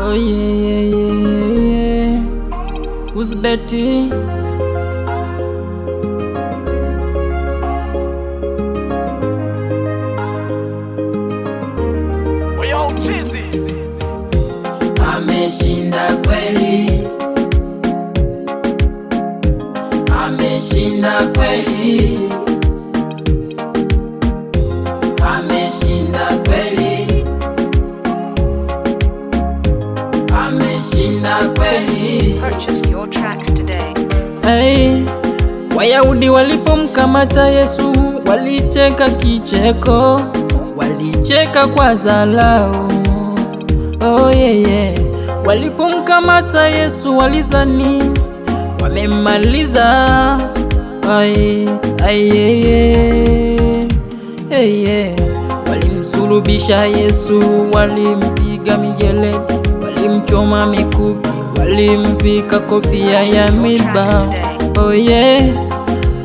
Oh yeah. Who's Betty? Ameshinda kweli, ameshinda kweli, ameshinda kweli, ameshinda kweli. Purchase your tracks today. Hey, Wayahudi walipomkamata Yesu walicheka kicheko, walicheka kwa dharau. Oh yeah. Walipomkamata Yesu walizani wamemmaliza. Walimsulubisha Yesu, walimpiga mijeledi, walimchoma mikuki, walimvika kofia ya miiba. Oh yeah.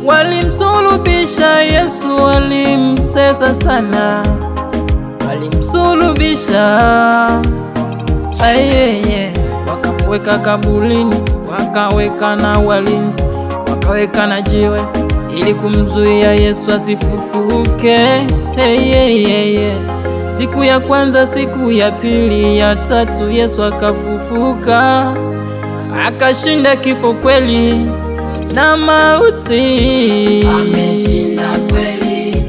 Walimsulubisha Yesu, walimtesa sana, walimsulubisha. Wakamweka kaburini, wakaweka na walinzi, wakaweka na jiwe ili kumzuia Yesu asifufuke. Siku ya kwanza, siku ya pili, ya tatu, Yesu akafufuka, akashinda kifo kweli na mauti. Ameshinda kweli,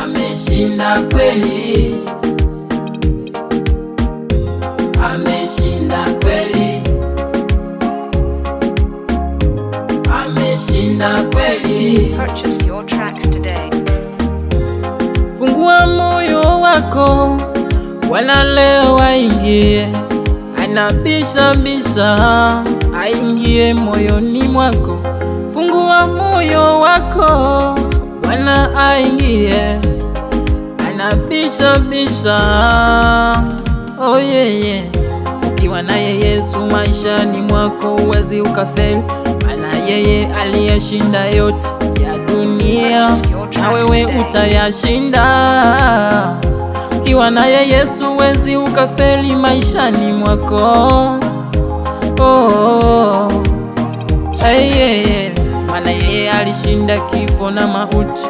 ameshinda kweli, ameshinda kweli, ameshinda kweli. Purchase your tracks today. Fungua moyo wako, Bwana leo aingie. Anabisha bisha, aingie moyoni mwako. Fungua moyo wako, Bwana aingie. Anabisha bisha. Oh yeah. Ukiwa naye Yesu maishani mwako huwezi ukafeli, maana yeye aliyeshinda yote ya dunia na wewe utayashinda. Ukiwa naye Yesu huwezi ukafeli maishani mwako. Maana yeye alishinda kifo na mauti.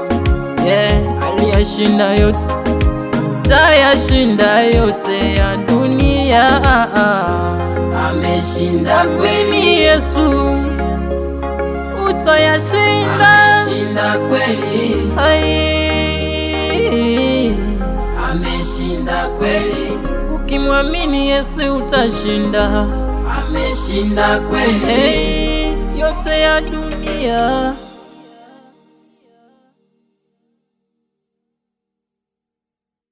Aliyashinda yote, utayashinda yote ya dunia. Ameshinda kweli Yesu, utayashinda. Ameshinda kweli, ameshinda kweli. Ukimwamini Yesu utashinda. Ameshinda kweli yote ya dunia.